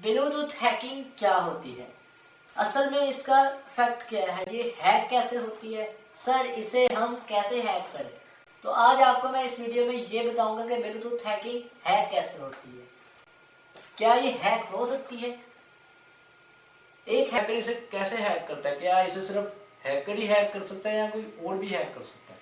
Bluetooth hacking क्या होती है? असल में इसका फैक्ट क्या है, ये हैक कैसे होती है, सर इसे हम कैसे हैक करें। तो आज आपको मैं इस वीडियो में ये बताऊंगा कि ब्लूटूथ हैकिंग हैक कैसे होती है, क्या ये हैक हो सकती है, एक हैकर इसे कैसे हैक करता है, क्या इसे सिर्फ हैकर ही हैक कर सकता है या कोई और भी हैक कर सकता है।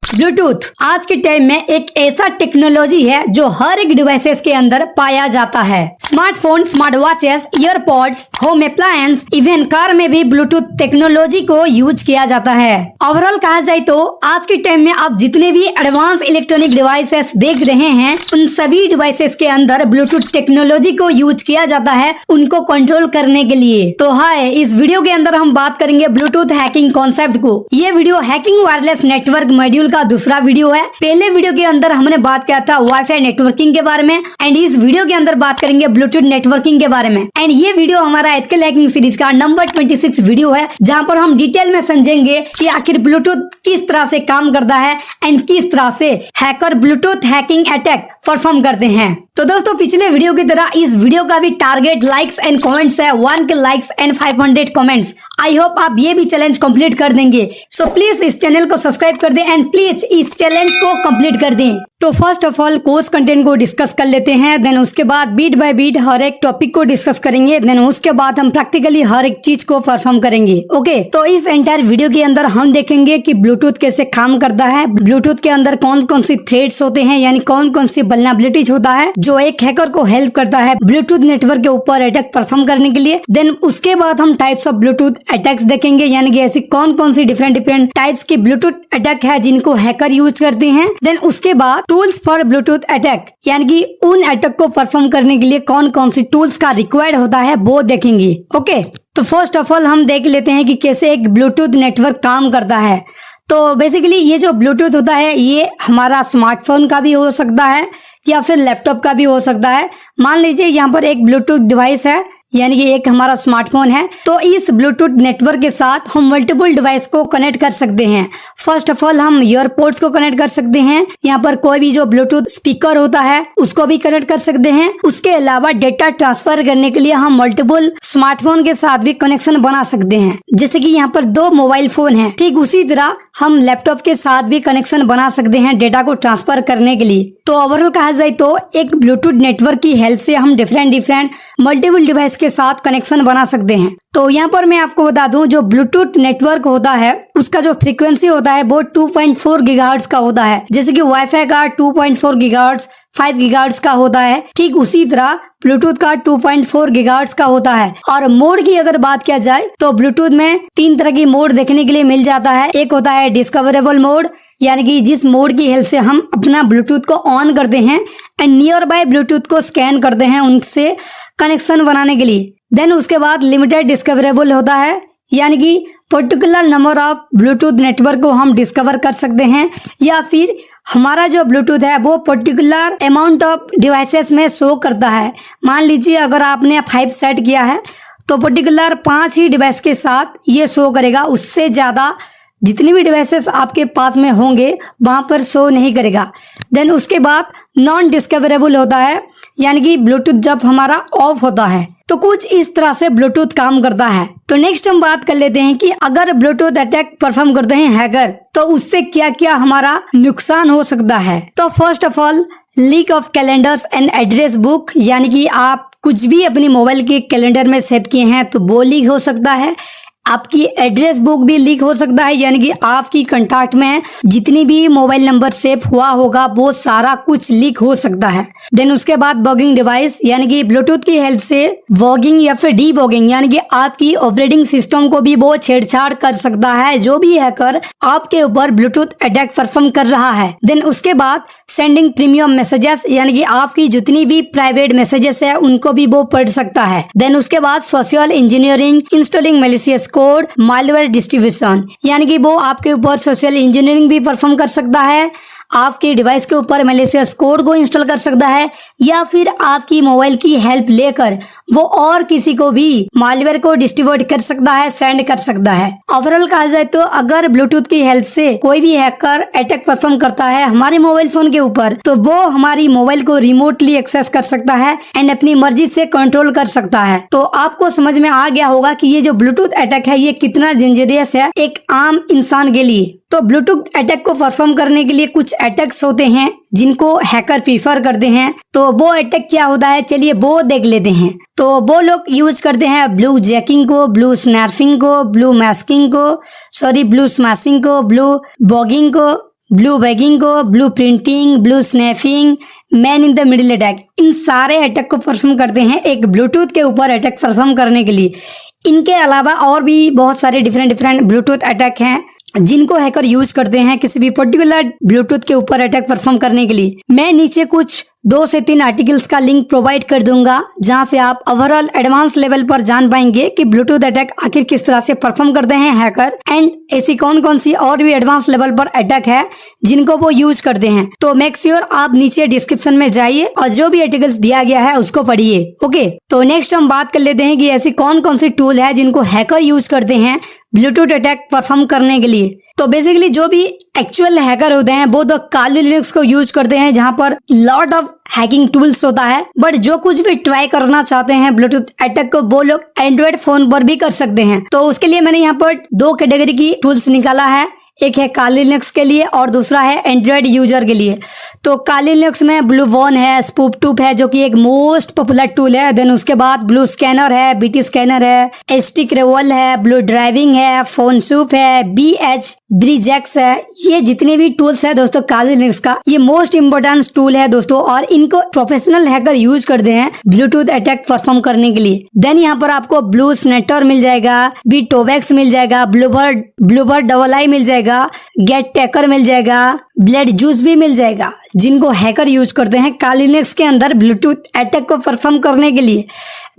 ब्लूटूथ आज के टाइम में एक ऐसा टेक्नोलॉजी है जो हर एक डिवाइसेस के अंदर पाया जाता है। Smartphone, smart watches, earpods, home appliance, even car में भी ब्लूटूथ टेक्नोलॉजी को यूज किया जाता है। ओवरऑल कहा जाए तो आज के टाइम में आप जितने भी एडवांस इलेक्ट्रॉनिक डिवाइसेस देख रहे हैं, उन सभी डिवाइसेस के अंदर ब्लूटूथ टेक्नोलॉजी को यूज किया जाता है उनको कंट्रोल करने के लिए। तो हाय, इस वीडियो के अंदर हम बात करेंगे ब्लूटूथ हैकिंग कॉन्सेप्ट को। ये video hacking wireless network module का दूसरा वीडियो है। पहले वीडियो के अंदर हमने बात किया था वाईफाई नेटवर्किंग के बारे में, एंड इस वीडियो के अंदर बात करेंगे ब्लूटूथ नेटवर्किंग के बारे में। एंड ये वीडियो हमारा एथिकल हैकिंग सीरीज का नंबर 26 वीडियो है, जहां पर हम डिटेल में समझेंगे कि आखिर ब्लूटूथ किस तरह से काम करता है एंड किस तरह से hacker Bluetooth hacking attack perform करते हैं। तो दोस्तों, पिछले वीडियो की तरह इस वीडियो का भी टारगेट लाइक्स एंड कमेंट्स है, 1K likes and 500 comments. I hope आप ये भी चैलेंज कंप्लीट कर देंगे। सो प्लीज इस चैनल को सब्सक्राइब कर दें एंड प्लीज इस चैलेंज को कंप्लीट कर दें। तो first of all course content को डिस्कस कर लेते हैं, देन उसके बाद बीट बाय बीट हर एक टॉपिक को डिस्कस करेंगे, देन उसके बाद हम प्रैक्टिकली हर एक चीज को परफॉर्म करेंगे। ओके, तो इस एंटायर वीडियो के अंदर हम देखेंगे कि ब्लूटूथ कैसे काम करता है, ब्लूटूथ के अंदर कौन कौन सी थ्रेड्स होते हैं, यानी कौन कौन सी वल्नरेबिलिटीज होता है जो एक हैकर को हेल्प करता है ब्लूटूथ नेटवर्क के ऊपर अटैक परफॉर्म करने के लिए। देन उसके बाद हम टाइप्स ऑफ ब्लूटूथ अटैक्स देखेंगे, यानी कि ऐसी कौन कौन सी डिफरेंट टाइप्स की ब्लूटूथ अटैक है जिनको हैकर यूज करते हैं। देन उसके बाद टूल्स फॉर ब्लूटूथ अटैक, यानी कि उन अटैक को परफॉर्म करने के लिए कौन कौन सी टूल्स का रिक्वायर्ड होता है वो देखेंगे। ओके, तो फर्स्ट ऑफ ऑल हम देख लेते हैं कि कैसे एक ब्लूटूथ नेटवर्क काम करता है। तो बेसिकली ये जो ब्लूटूथ होता है ये हमारा स्मार्टफोन का भी हो सकता है या फिर लैपटॉप का भी हो सकता है। मान लीजिए यहाँ पर एक ब्लूटूथ डिवाइस है, यानी कि एक हमारा स्मार्टफोन है, तो इस ब्लूटूथ नेटवर्क के साथ हम मल्टीपल डिवाइस को कनेक्ट कर सकते हैं। फर्स्ट ऑफ ऑल हम ईयरपोड्स को कनेक्ट कर सकते हैं, यहाँ पर कोई भी जो ब्लूटूथ स्पीकर होता है उसको भी कनेक्ट कर सकते हैं। उसके अलावा डेटा ट्रांसफर करने के लिए हम मल्टीपल स्मार्टफोन के साथ भी कनेक्शन बना सकते हैं, जैसे कि यहाँ पर 2 मोबाइल फोन है, ठीक उसी तरह हम लैपटॉप के साथ भी कनेक्शन बना सकते हैं डेटा को ट्रांसफर करने के लिए। तो ओवरऑल कहा जाए तो एक ब्लूटूथ नेटवर्क की हेल्प से हम डिफरेंट मल्टीपल डिवाइस के साथ कनेक्शन बना सकते हैं। तो यहाँ पर मैं आपको बता दूं, जो ब्लूटूथ नेटवर्क होता है उसका जो फ्रीक्वेंसी होता है वो 2.4 गीगाहर्ट्ज का होता है, जैसे कि वाईफाई का 2.4 गीगाहर्ट्ज 5 गीगाहर्ट्ज का होता है, ठीक उसी तरह ब्लूटूथ का 2.4 गीगाहर्ट्ज का होता है। और मोड की अगर बात किया जाए तो ब्लूटूथ में 3 तरह की मोड देखने के लिए मिल जाता है। एक होता है डिस्कवरेबल मोड, यानी कि जिस मोड की हेल्प से हम अपना ब्लूटूथ को ऑन करते हैं एंड नियर बाय ब्लूटूथ को स्कैन करते हैं उनसे कनेक्शन बनाने के लिए। देन उसके बाद लिमिटेड डिस्कवरेबल होता है, यानी कि particular number of Bluetooth network को हम डिस्कवर कर सकते हैं, या फिर हमारा जो ब्लूटूथ है वो पर्टिकुलर अमाउंट ऑफ डिवाइसेस में शो करता है। मान लीजिए अगर आपने 5 सेट किया है तो पर्टिकुलर 5 ही डिवाइस के साथ ये शो करेगा, उससे ज़्यादा जितनी भी डिवाइसेस आपके पास में होंगे वहाँ पर शो नहीं करेगा। देन उसके बाद नॉन डिस्कवरेबल होता है, यानी कि ब्लूटूथ जब हमारा ऑफ होता है। तो कुछ इस तरह से ब्लूटूथ काम करता है। तो नेक्स्ट हम बात कर लेते हैं कि अगर ब्लूटूथ अटैक परफॉर्म करते हैं हैकर तो उससे क्या क्या हमारा नुकसान हो सकता है। तो first of all leak of calendars and address book, यानी कि आप कुछ भी अपनी मोबाइल के कैलेंडर में सेव किए हैं तो वो लीक हो सकता है। आपकी एड्रेस बुक भी लीक हो सकता है, यानी कि आपकी कंटैक्ट में जितनी भी मोबाइल नंबर सेव हुआ होगा वो सारा कुछ लीक हो सकता है। देन उसके बाद बॉगिंग डिवाइस, यानी कि ब्लूटूथ की हेल्प से वॉगिंग या फिर डीबॉगिंग, यानी कि आपकी ऑपरेटिंग सिस्टम को भी वो छेड़छाड़ कर सकता है जो भी हैकर आपके ऊपर ब्लूटूथ अटैक परफॉर्म कर रहा है। देन उसके बाद सेंडिंग प्रीमियम मैसेजेस, यानी कि आपकी जितनी भी प्राइवेट मैसेजेस है उनको भी वो पढ़ सकता है। देन उसके बाद social engineering, installing malicious code, malware distribution, यानी कि वो आपके ऊपर सोशल इंजीनियरिंग भी परफॉर्म कर सकता है आपके डिवाइस के ऊपर मैलिशियस कोड को इंस्टॉल कर सकता है या फिर आपकी मोबाइल की हेल्प लेकर वो और किसी को भी मालवेयर को डिस्ट्रीब्यूट कर सकता है, सेंड कर सकता है। ओवरऑल कहा जाए तो अगर ब्लूटूथ की हेल्प से कोई भी हैकर अटैक परफॉर्म करता है हमारे मोबाइल फोन के ऊपर, तो वो हमारी मोबाइल को रिमोटली एक्सेस कर सकता है एंड अपनी मर्जी से कंट्रोल कर सकता है। तो आपको समझ में आ गया होगा कि ये जो ब्लूटूथ अटैक है ये कितना डेंजरियस है एक आम इंसान के लिए। तो ब्लूटूथ अटैक को परफॉर्म करने के लिए कुछ अटैक्स होते हैं जिनको हैकर प्रीफर करते हैं। तो वो अटैक क्या होता है चलिए वो देख लेते हैं। तो वो लोग यूज करते हैं ब्लू जैकिंग को, ब्लू स्नैर्फिंग को, ब्लू मैस्किंग को, ब्लू स्मैशिंग को, ब्लू बॉगिंग को, ब्लू बैगिंग को, blueprinting, bluesnarfing, man in the middle attack. इन सारे अटैक को परफॉर्म करते हैं एक ब्लूटूथ के ऊपर अटैक परफॉर्म करने के लिए। इनके अलावा और भी बहुत सारे डिफरेंट ब्लूटूथ अटैक हैं जिनको हैकर यूज करते हैं किसी भी पर्टिकुलर ब्लूटूथ के ऊपर अटैक परफॉर्म करने के लिए। मैं नीचे कुछ 2 से 3 आर्टिकल्स का लिंक प्रोवाइड कर दूंगा जहां से आप ओवरऑल एडवांस लेवल पर जान पाएंगे कि ब्लूटूथ अटैक आखिर किस तरह से परफॉर्म करते हैं हैकर एंड ऐसी कौन कौन सी और भी एडवांस लेवल पर अटैक है जिनको वो यूज करते हैं। तो मेक श्योर आप नीचे डिस्क्रिप्शन में जाइए और जो भी आर्टिकल्स दिया गया है उसको पढ़िए। ओके, तो नेक्स्ट हम बात कर लेते हैं कि ऐसी कौन कौन सी टूल है जिनको हैकर यूज करते हैं ब्लूटूथ अटैक परफॉर्म करने के लिए। तो बेसिकली जो भी एक्चुअल हैकर होते हैं वो तो काली लिनक्स को यूज करते हैं जहां पर लॉट ऑफ हैकिंग टूल्स होता है। बट जो कुछ भी ट्राई करना चाहते हैं ब्लूटूथ अटैक को वो लोग एंड्रॉइड फोन पर भी कर सकते हैं। तो उसके लिए मैंने यहाँ पर 2 कैटेगरी की टूल्स निकाला है, एक है काली लिनक्स के लिए और दूसरा है एंड्रॉइड यूजर के लिए। तो काली लिनक्स में ब्लू वॉन है, स्पूप है जो कि एक मोस्ट पॉपुलर टूल है। देन उसके बाद ब्लू स्कैनर है, बीटी स्कैनर है, एचटी क्रेवल है, ब्लू ड्राइविंग है, फोन सूप है, BH ब्रिजेक्स है। ये जितने भी टूल्स है दोस्तों काली लिनक्स का ये मोस्ट इम्पोर्टेंट टूल है दोस्तों और इनको प्रोफेशनल हैकर यूज करते हैं ब्लूटूथ अटैक परफॉर्म करने के लिए। देन यहाँ पर आपको ब्लू स्नेटर मिल जाएगा, बीटोवेक्स मिल जाएगा, ब्लूबर्ड डबल आई मिल जाएगा, गेट टेकर मिल जाएगा, ब्लेड जूस भी मिल जाएगा जिनको हैकर यूज करते हैं काली लिनक्स के अंदर ब्लूटूथ अटैक को परफॉर्म करने के लिए।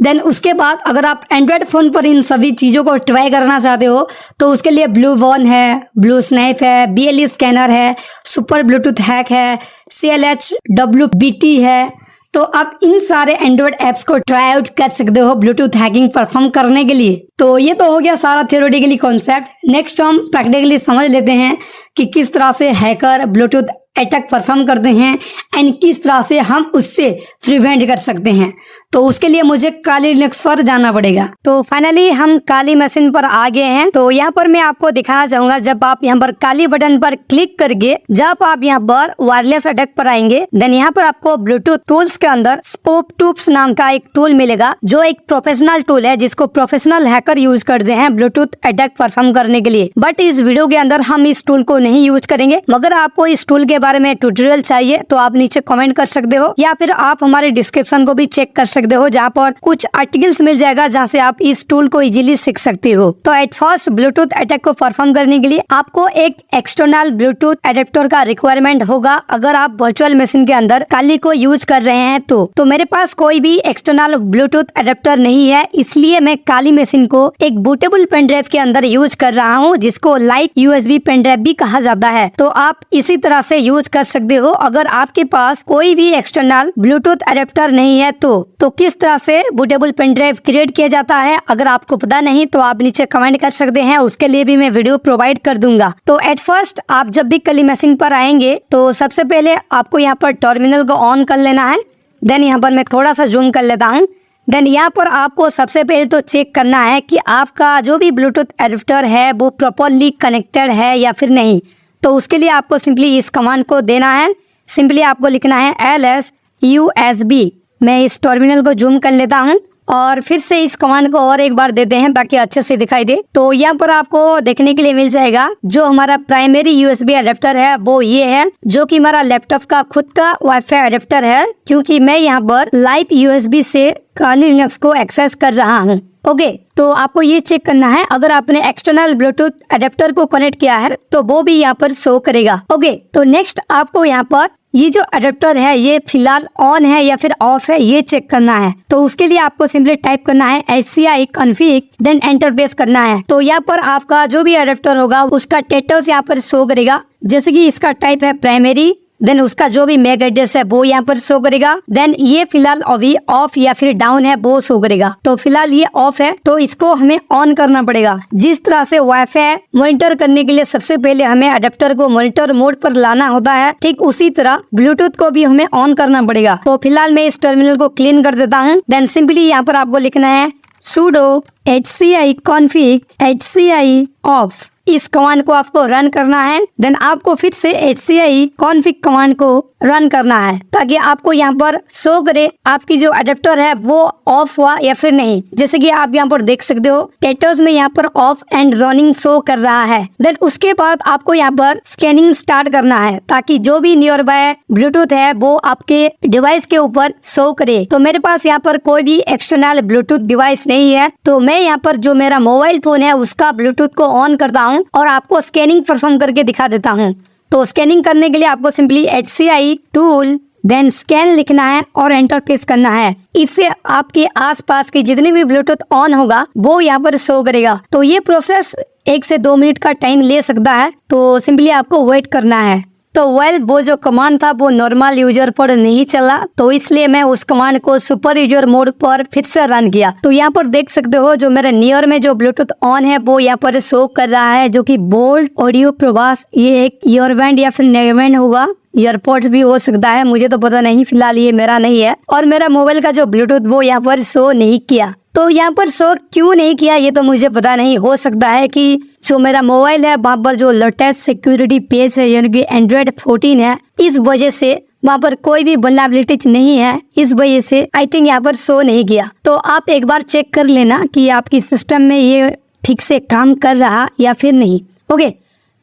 देन उसके बाद अगर आप एंड्रॉइड फोन पर इन सभी चीजों को ट्राई करना चाहते हो तो उसके लिए ब्लू वॉन है, ब्लू स्नैप है, BLE स्कैनर है, सुपर ब्लूटूथ हैक है, CLHWBT है। तो आप इन सारे एंड्रॉइड ऐप्स को ट्राई आउट कर सकते हो ब्लूटूथ हैकिंग परफॉर्म करने के लिए। तो ये तो हो गया सारा थियोरेटिकली कॉन्सेप्ट। नेक्स्ट हम प्रैक्टिकली समझ लेते हैं कि किस तरह से हैकर ब्लूटूथ अटैक परफॉर्म करते हैं एंड किस तरह से हम उससे प्रिवेंट कर सकते हैं। तो उसके लिए मुझे काली लिनक्स पर जाना पड़ेगा। तो फाइनली हम काली मशीन पर आ गए हैं। तो यहाँ पर मैं आपको दिखाना चाहूंगा जब आप यहाँ पर काली बटन पर क्लिक करके जब आप यहाँ पर वायरलेस अटैक पर आएंगे देन यहाँ पर आपको ब्लूटूथ टूल्स के अंदर स्पूप नाम का एक टूल मिलेगा जो एक प्रोफेशनल टूल है जिसको प्रोफेशनल हैकर यूज करते हैं ब्लूटूथ अटैक परफॉर्म करने के लिए। बट इस वीडियो के अंदर हम इस टूल को नहीं यूज करेंगे। मगर आपको इस टूल के बारे में ट्यूटोरियल चाहिए तो आप नीचे कमेंट कर सकते हो या फिर आप हमारे डिस्क्रिप्शन को भी चेक कर सकते हो जहाँ पर कुछ आर्टिकल्स मिल जाएगा जहाँ से आप इस टूल को इजीली सीख सकते हो। तो एट फर्स्ट ब्लूटूथ अटैक को परफॉर्म करने के लिए आपको एक एक्सटर्नल ब्लूटूथ अडेप्टर का रिक्वायरमेंट होगा अगर आप वर्चुअल मशीन के अंदर काली को यूज कर रहे हैं तो मेरे पास कोई भी एक्सटर्नल ब्लूटूथ अडेप्टर नहीं है, इसलिए मैं काली मशीन को एक बूटेबल पेन ड्राइव के अंदर यूज कर रहा हूँ जिसको लाइट USB पेन ड्राइव भी कहा जाता है। तो आप इसी तरह से यूज कर सकते हो। अगर आपके पास कोई भी एक्सटर्नल ब्लूटूथ अडेप्टर नहीं है तो किस तरह से बूटेबल पेन ड्राइव क्रिएट किया जाता है अगर आपको पता नहीं तो आप नीचे कमेंट कर सकते हैं, उसके लिए भी मैं वीडियो प्रोवाइड कर दूंगा। तो एट फर्स्ट आप जब भी काली मशीन पर आएंगे तो सबसे पहले आपको यहाँ पर टर्मिनल को ऑन कर लेना है। देन यहाँ पर मैं थोड़ा सा जूम कर लेता हूँ। देन यहाँ पर आपको सबसे पहले तो चेक करना है कि आपका जो भी ब्लूटूथ एडेप्टर है वो प्रॉपरली कनेक्टेड है या फिर नहीं। तो उसके लिए आपको सिंपली इस कमांड को देना है। सिंपली आपको लिखना है LSUSB। मैं इस टर्मिनल को जूम कर लेता हूँ और फिर से इस कमांड को और एक बार देते हैं ताकि अच्छे से दिखाई दे। तो यहाँ पर आपको देखने के लिए मिल जाएगा जो हमारा प्राइमरी USB अडेप्टर है वो ये है जो कि हमारा लैपटॉप का खुद का वाईफाई अडेप्टर है क्योंकि मैं यहाँ पर लाइव USB से काली लिनक्स को एक्सेस कर रहा हूँ। ओके, तो आपको ये चेक करना है अगर आपने एक्सटर्नल ब्लूटूथ अडेप्टर को कनेक्ट किया है तो वो भी यहाँ पर शो करेगा। ओके, तो नेक्स्ट आपको यहाँ पर ये जो अडेप्टर है ये फिलहाल ऑन है या फिर ऑफ है ये चेक करना है। तो उसके लिए आपको सिंपली टाइप करना है HCI config then enter press करना है। तो यहाँ पर आपका जो भी अडेप्टर होगा उसका स्टेटस यहाँ पर शो करेगा। जैसे कि इसका टाइप है प्राइमरी देन उसका जो भी मैक एड्रेस है वो यहाँ पर शो करेगा। देन ये फिलहाल अभी ऑफ या फिर डाउन है वो शो करेगा। तो फिलहाल ये ऑफ है तो इसको हमें ऑन करना पड़ेगा। जिस तरह से वाईफाई मॉनिटर करने के लिए सबसे पहले हमें अडेप्टर को मॉनिटर मोड पर लाना होता है, ठीक उसी तरह ब्लूटूथ को भी हमें ऑन करना पड़ेगा। तो फिलहाल मैं इस टर्मिनल को क्लीन कर देता हूँ। देन सिंपली यहाँ पर आपको लिखना है sudo hci config hci off। इस कमांड को आपको रन करना है। देन आपको फिर से hci config कमांड को रन करना है ताकि आपको यहाँ पर शो करे आपकी जो अडेप्टर है वो ऑफ हुआ या फिर नहीं। जैसे कि आप यहाँ पर देख सकते हो स्टेटस में यहाँ पर ऑफ एंड रनिंग शो कर रहा है। देन उसके बाद आपको यहाँ पर स्कैनिंग स्टार्ट करना है ताकि जो भी नियर बाय ब्लूटूथ है वो आपके डिवाइस के ऊपर शो करे। तो मेरे पास यहाँ पर कोई भी एक्सटर्नल ब्लूटूथ डिवाइस नहीं है, तो मैं यहाँ पर जो मेरा मोबाइल फोन है उसका ब्लूटूथ को ऑन करता हूँ और आपको स्कैनिंग परफॉर्म करके दिखा देता हूँ। तो स्कैनिंग करने के लिए आपको simply HCI tool then scan लिखना है और एंटर प्रेस करना है। इससे आपके आसपास की जितनी भी ब्लूटूथ ऑन होगा वो यहाँ पर शो करेगा। तो ये प्रोसेस 1 से 2 मिनट का टाइम ले सकता है, तो सिंपली आपको वेट करना है। तो वो जो कमांड था वो नॉर्मल यूजर पर नहीं चला, तो इसलिए मैं उस कमांड को सुपर यूजर मोड पर फिर से रन किया। तो यहाँ पर देख सकते हो जो मेरे नियर में जो ब्लूटूथ ऑन है वो यहाँ पर शो कर रहा है, जो कि बोल्ट ऑडियो प्रवास। ये एक ईयरबैंड या फिर नेकबैंड होगा, ईयरपोर्ट्स भी हो सकता है, मुझे तो पता नहीं, फिलहाल ये मेरा नहीं है। और मेरा मोबाइल का जो ब्लूटूथ वो यहाँ पर शो नहीं किया। तो यहाँ पर शो क्यों नहीं किया ये तो मुझे पता नहीं। हो सकता है कि जो मेरा मोबाइल है वहाँ पर जो लेटेस्ट सिक्योरिटी पेज है यानी कि एंड्रॉइड 14 है, इस वजह से वहाँ पर कोई भी वल्नरेबिलिटीज नहीं है, इस वजह से आई थिंक यहाँ पर शो नहीं किया। तो आप एक बार चेक कर लेना कि आपकी सिस्टम में ये ठीक से काम कर रहा या फिर नहीं। ओके,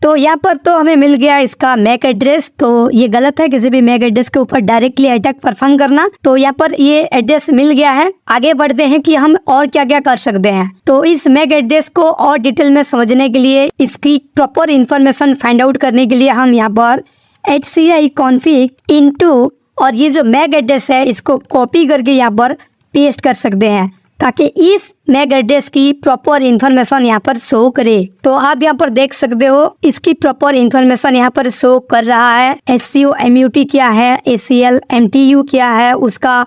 तो यहाँ पर तो हमें मिल गया इसका मैक एड्रेस। तो ये गलत है किसी भी मैक एड्रेस के ऊपर डायरेक्टली अटैक परफॉर्म करना। तो यहाँ पर ये एड्रेस मिल गया है। आगे बढ़ते हैं कि हम और क्या क्या कर सकते हैं। तो इस मैक एड्रेस को और डिटेल में समझने के लिए, इसकी प्रॉपर इन्फॉर्मेशन फाइंड आउट करने के लिए हम यहाँ पर HCI config into और ये जो मैक एड्रेस है इसको कॉपी करके यहाँ पर पेस्ट कर सकते हैं ताकि इस मैक एड्रेस की प्रॉपर इन्फॉर्मेशन यहाँ पर शो करे। तो आप यहाँ पर देख सकते हो इसकी प्रॉपर इन्फॉर्मेशन यहाँ पर शो कर रहा है। SCO MUT क्या है, ACL MTU क्या है, उसका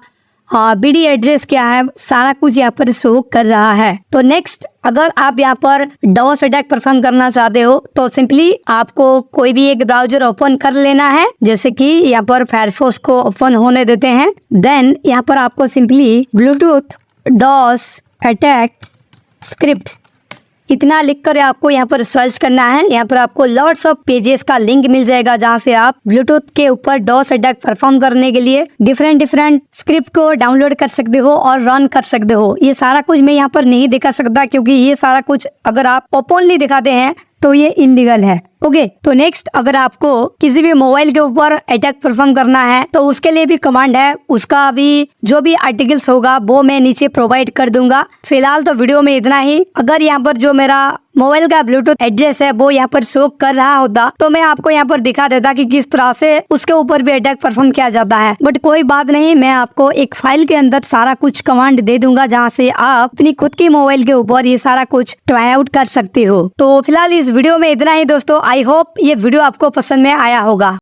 BD एड्रेस क्या है, सारा कुछ यहाँ पर शो कर रहा है। तो नेक्स्ट, अगर आप यहाँ पर DOS अटैक परफॉर्म करना चाहते हो तो सिंपली आपको कोई भी एक ब्राउजर ओपन कर लेना है। जैसे कि यहाँ पर फायरफॉक्स को ओपन होने देते हैं। देन यहाँ पर आपको simply Bluetooth DOS attack script इतना लिखकर आपको यहाँ पर सर्च करना है। यहाँ पर आपको लॉट्स ऑफ पेजेस का लिंक मिल जाएगा जहाँ से आप ब्लूटूथ के ऊपर DOS अटैक परफॉर्म करने के लिए डिफरेंट स्क्रिप्ट को डाउनलोड कर सकते हो और रन कर सकते हो। ये सारा कुछ मैं यहाँ पर नहीं दिखा सकता क्योंकि ये सारा कुछ अगर आप ओपनली दिखाते हैं तो ये इलीगल है। ओके, तो नेक्स्ट, अगर आपको किसी भी मोबाइल के ऊपर अटैक परफॉर्म करना है तो उसके लिए भी कमांड है। उसका भी जो भी आर्टिकल्स होगा वो मैं नीचे प्रोवाइड कर दूंगा। फिलहाल तो वीडियो में इतना ही। अगर यहाँ पर जो मेरा मोबाइल का ब्लूटूथ एड्रेस है वो यहाँ पर शो कर रहा होता तो मैं आपको यहाँ पर दिखा देता कि किस तरह से उसके ऊपर भी अटैक परफॉर्म किया जाता है। बट कोई बात नहीं, मैं आपको एक फाइल के अंदर सारा कुछ कमांड दे दूंगा जहाँ से आप अपनी खुद की मोबाइल के ऊपर ये सारा कुछ ट्राई आउट कर सकते हो। तो फिलहाल इस वीडियो में इतना ही दोस्तों। आई होप ये वीडियो आपको पसंद में आया होगा।